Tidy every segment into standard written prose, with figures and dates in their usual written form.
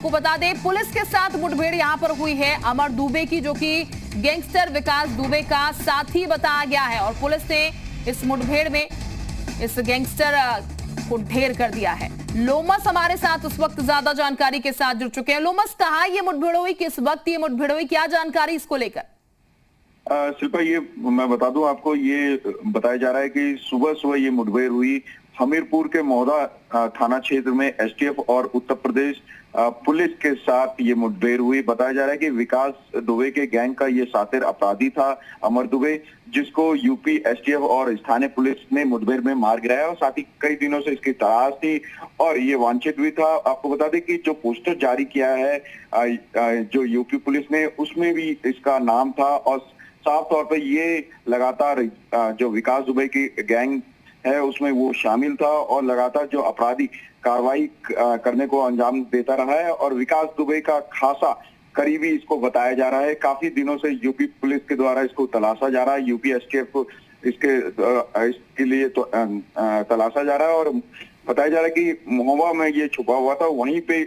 को बता दें पुलिस के साथ मुठभेड़ यहां पर हुई है अमर दुबे की, जो कि गैंगस्टर विकास दुबे का साथी बताया गया है और पुलिस ने इस मुठभेड़ में इस गैंगस्टर को ढेर कर दिया है। लोमस हमारे साथ उस वक्त ज्यादा जानकारी के साथ जुड़ चुके हैं। लोमस, कहां ये मुठभेड़ हुई, किस वक्त ये मुठभेड़ हुई, क्या जानकारी इसको लेकर? शिल्पा, ये मैं बता दूं आपको, ये बताया जा रहा है कि सुबह सुबह ये मुठभेड़ हुई हमीरपुर के मौदा थाना क्षेत्र में। एसटीएफ और उत्तर प्रदेश पुलिस के साथ ये मुठभेड़ हुई। बताया जा रहा है कि विकास दुबे के गैंग का ये शातिर अपराधी था अमर दुबे, जिसको यूपी एसटीएफ और स्थानीय पुलिस ने मुठभेड़ में मार गिराया और साथ ही कई दिनों से इसकी तलाश थी और ये वांछित भी था। आपको बता दें कि जो पोस्टर जारी किया है जो यूपी पुलिस ने, उसमें भी इसका नाम था और साफ तौर पर ये लगातार जो विकास दुबे की गैंग है उसमें वो शामिल था और लगातार जो अपराधी कार्रवाई करने को अंजाम देता रहा है और विकास दुबे का खासा करीबी इसको बताया जा रहा है। काफी दिनों से यूपी पुलिस के द्वारा इसको तलाशा जा रहा है, यूपी एसटीएफ को इसके लिए तो तलाशा जा रहा है और बताया जा रहा है कि महोबा में ये छुपा हुआ था। वहीं पे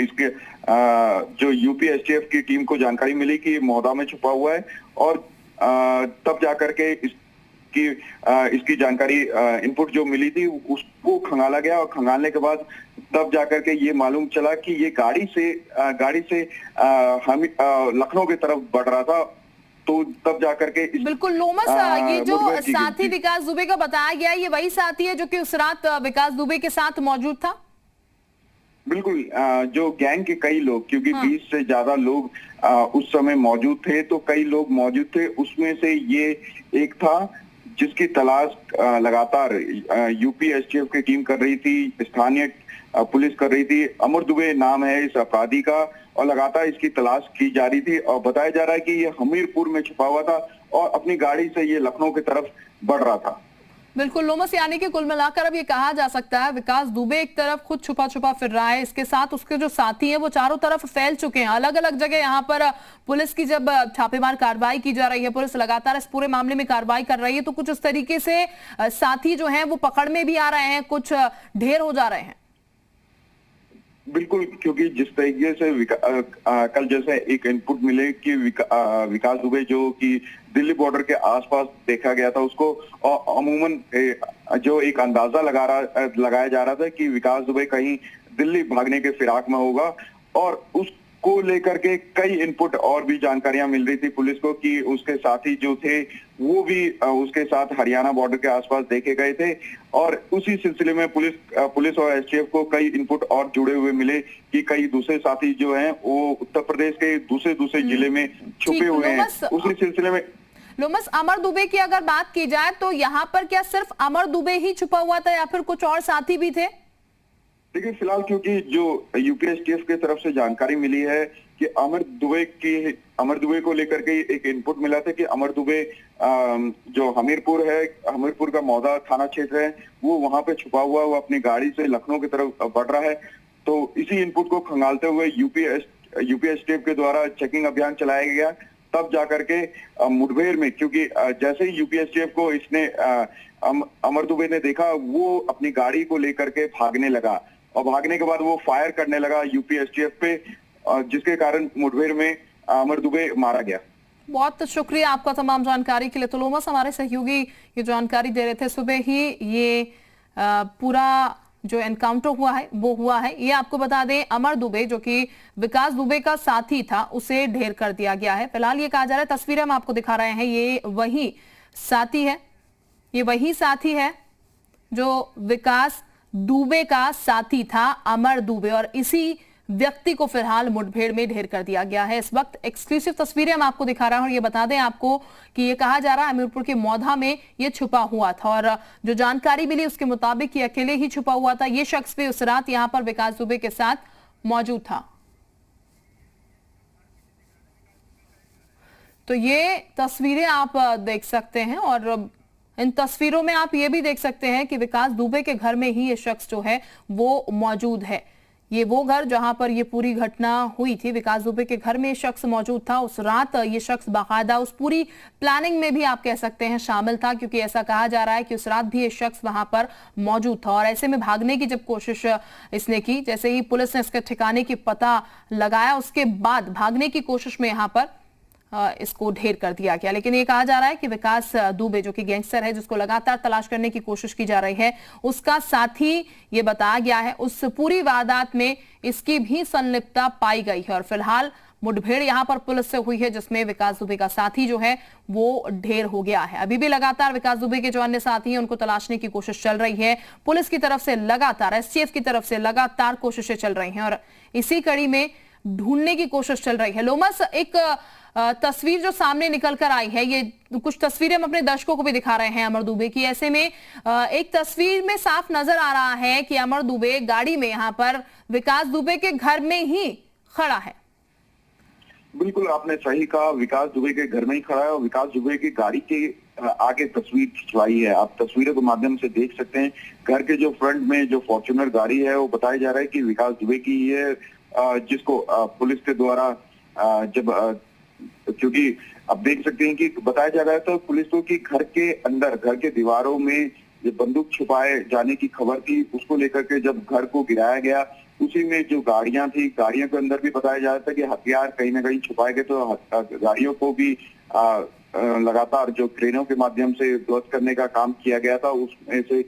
इसके जो यूपी एसटीएफ की टीम को जानकारी मिली कि महोबा में छुपा हुआ है और तब जाकर के इसकी जानकारी इनपुट जो मिली थी उसको खंगाला गया और खंगालने के बाद तब जाकर के ये मालूम चला कि ये गाड़ी से हम लखनऊ की तरफ बढ़ रहा था। तो तब जाकर के बिल्कुल लोमस, ये जो साथी विकास दुबे का बताया गया, ये वही साथी है जो कि उस रात विकास दुबे के साथ मौजूद था? बिल्कुल, जो गैंग के कई लोग, क्योंकि 20 से ज्यादा लोग उस समय मौजूद थे, तो कई लोग मौजूद थे, उसमें से ये एक था जिसकी तलाश लगातार यूपी एसटीएफ की टीम कर रही थी, स्थानीय पुलिस कर रही थी। अमर दुबे नाम है इस अपराधी का और लगातार इसकी तलाश की जा रही थी और बताया जा रहा है कि ये हमीरपुर में छुपा हुआ था और अपनी गाड़ी से ये लखनऊ की तरफ बढ़ रहा था। बिल्कुल लोमस, यानी कि कुल मिलाकर अब ये कहा जा सकता है विकास दुबे एक तरफ खुद छुपा छुपा फिर रहा है, इसके साथ उसके जो साथी हैं वो चारों तरफ फैल चुके हैं। अलग अलग जगह यहाँ पर पुलिस की जब छापेमार कार्रवाई की जा रही है, पुलिस लगातार इस पूरे मामले में कार्रवाई कर रही है, तो कुछ उस तरीके से साथी जो हैं वो पकड़ में भी आ रहे हैं, कुछ ढेर हो जा रहे हैं। बिल्कुल, क्योंकि जिस तरीके से कल जैसे एक इनपुट मिले कि विकास दुबे जो कि दिल्ली बॉर्डर के आसपास देखा गया था, उसको अमूमन जो एक अंदाजा लगाया जा रहा था कि विकास दुबे कहीं दिल्ली भागने के फिराक में होगा और उसको लेकर के कई इनपुट और भी जानकारियां मिल रही थी पुलिस को कि उसके साथी जो थे वो भी उसके साथ हरियाणा बॉर्डर के आसपास देखे गए थे और उसी सिलसिले में पुलिस और एसटीएफ को कई इनपुट और जुड़े हुए मिले कि कई दूसरे साथी जो हैं वो उत्तर प्रदेश के दूसरे जिले में छुपे हुए हैं। उसी सिलसिले में लोमस, अमर दुबे की अगर बात की जाए तो यहाँ पर क्या सिर्फ अमर दुबे ही छुपा हुआ था या फिर कुछ और साथी भी थे? देखिए, फिलहाल क्योंकि जो यूपी एसटीएफ की तरफ से जानकारी मिली है कि अमर दुबे को लेकर के एक इनपुट मिला था कि अमर दुबे जो हमीरपुर का मौदा थाना क्षेत्र है, वो वहां पे छुपा हुआ, वो अपनी गाड़ी से लखनऊ की तरफ बढ़ रहा है। तो इसी इनपुट को खंगालते हुए यूपी एसटीएफ के द्वारा चेकिंग अभियान चलाया गया। तब जाकर के मुठभेड़ में, क्योंकि जैसे ही यूपी एसटीएफ को इसने अमर दुबे ने देखा, वो अपनी गाड़ी को लेकर के भागने लगा और भागने के बाद वो फायर करने लगा यूपी एसटीएफ पे, जिसके कारण मुठभेड़ में अमर दुबे मारा गया। बहुत शुक्रिया आपका तमाम जानकारी के लिए। तो लोमस, हमारे सहयोगी ये जानकारी दे रहे थे, सुबह ही ये पूरा जो एनकाउंटर हुआ है वो हुआ है। ये आपको बता दें अमर दुबे जो कि विकास दुबे का साथी था, उसे ढेर कर दिया गया है। फिलहाल ये कहा जा रहा है, तस्वीरें हम आपको दिखा रहे हैं, ये वही साथी है, ये वही साथी है जो विकास दुबे का साथी था अमर दुबे और इसी व्यक्ति को फिलहाल मुठभेड़ में ढेर कर दिया गया है। इस वक्त एक्सक्लूसिव तस्वीरें हम आपको दिखा रहे हैं और ये बता दें आपको कि ये कहा जा रहा है हमीरपुर के मौधा में ये छुपा हुआ था और जो जानकारी मिली उसके मुताबिक ये अकेले ही छुपा हुआ था। ये शख्स भी उस रात यहां पर विकास दुबे के साथ मौजूद था। तो ये तस्वीरें आप देख सकते हैं और इन तस्वीरों में आप ये भी देख सकते हैं कि विकास दुबे के घर में ही ये शख्स जो है वो मौजूद है। ये वो घर जहां पर ये पूरी घटना हुई थी। विकास दुबे के घर में शख्स मौजूद था। उस रात ये शख्स बाकायदा उस पूरी प्लानिंग में भी आप कह सकते हैं शामिल था, क्योंकि ऐसा कहा जा रहा है कि उस रात भी ये शख्स वहां पर मौजूद था। और ऐसे में भागने की जब कोशिश इसने की, जैसे ही पुलिस ने इसके ठिकाने की पता लगाया, उसके बाद भागने की कोशिश में यहां पर इसको ढेर कर दिया गया। लेकिन ये कहा जा रहा है कि विकास दुबे जो कि गैंगस्टर है, जिसको लगातार तलाश करने की कोशिश की जा रही है, उसका साथी ये बताया गया है। उस पूरी वारदात में इसकी भी संलिप्तता पाई गई है और फिलहाल मुठभेड़ यहां पर पुलिस से हुई है, जिसमें विकास दुबे का साथी जो है वो ढेर हो गया है। अभी भी लगातार विकास दुबे के जो अन्य साथी हैं उनको तलाशने की कोशिश चल रही है। पुलिस की तरफ से लगातार, एसटीएफ की तरफ से लगातार कोशिशें चल रही हैं और इसी कड़ी में ढूंढने की कोशिश चल रही है। लोमस, एक तस्वीर जो सामने निकल कर आई है, ये कुछ तस्वीरें हम अपने दर्शकों को भी दिखा रहे हैं अमर दुबे की। ऐसे में एक तस्वीर में साफ नजर आ रहा है कि अमर दुबे गाड़ी में यहां पर विकास दुबे के घर में ही खड़ा है। बिल्कुल आपने सही कहा, विकास दुबे के घर में ही खड़ा है और विकास दुबे की गाड़ी के आगे तस्वीर खिंचवाई है। आप तस्वीरों के माध्यम से देख सकते हैं, घर के जो फ्रंट में जो फॉर्च्यूनर गाड़ी है वो बताया जा रहा है कि विकास दुबे की है, जिसको पुलिस के द्वारा जब क्योंकि आप देख सकते हैं कि बताया जा रहा है तो पुलिस को कि घर के अंदर, घर के दीवारों में ये बंदूक छुपाए जाने की खबर थी। उसको लेकर के जब घर को गिराया गया, उसी में जो गाड़ियां थी, गाड़ियों के अंदर भी बताया जा रहा था कि हथियार कहीं ना कहीं छुपाए गए, तो गाड़ियों को भी लगातार जो क्रेनों के माध्यम से ध्वस्त करने का काम किया गया था। उसमें से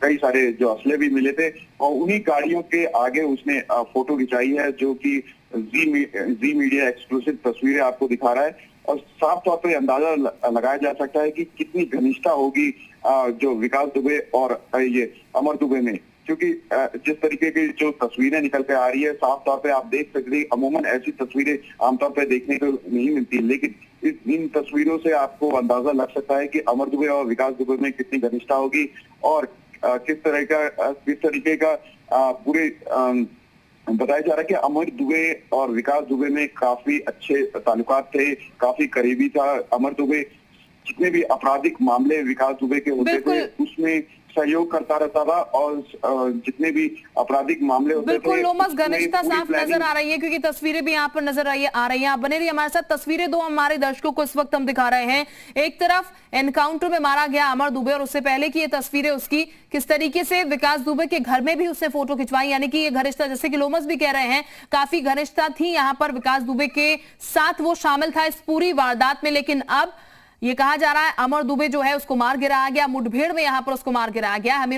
कई सारे जो असले भी मिले थे और उन्हीं गाड़ियों के आगे उसने फोटो खिंचाई है, जो कि जी मीडिया एक्सक्लूसिव तस्वीरें आपको दिखा रहा है। और साफ तौर पे अंदाजा लगाया जा सकता है कि कितनी घनिष्ठता होगी जो विकास दुबे और ये अमर दुबे में, क्योंकि जिस तरीके की जो तस्वीरें निकल के आ रही है, साफ तौर पे आप देख सकते हैं अमूमन ऐसी तस्वीरें आमतौर पे देखने को नहीं मिलती, लेकिन इन तस्वीरों से आपको अंदाजा लग सकता है कि अमर दुबे और विकास दुबे में कितनी घनिष्ठता होगी और किस तरीके का पूरे बताया जा रहा है कि अमर दुबे और विकास दुबे में काफी अच्छे ताल्लुकात थे, काफी करीबी था। अमर दुबे जितने भी आपराधिक मामले विकास दुबे के होते थे उसमें सहयोग करता रहता था और जितने भी आपराधिक मामले होते थे बिल्कुल लोमस, घनिष्ठता साफ नजर आ रही है, क्योंकि तस्वीरें भी यहाँ पर नजर आ रही हैं। आप बने रहिए हमारे साथ। तस्वीरें दो हमारे दर्शकों को इस वक्त हम दिखा रहे हैं। एक तरफ एनकाउंटर में मारा गया अमर दुबे और उससे पहले की ये तस्वीरें उसकी, किस तरीके से विकास दुबे के घर में भी उसने फोटो खिंचवाई, यानी कि ये घनिष्ठता, जैसे कि लोमस भी कह रहे हैं, काफी घनिष्ठता थी यहाँ पर विकास दुबे के साथ, वो शामिल था इस पूरी वारदात में। लेकिन अब ये कहा जा रहा है अमर दुबे जो है उसको मार गिराया गया, मुठभेड़ में यहां पर उसको मार गिराया गया। हमीरपुर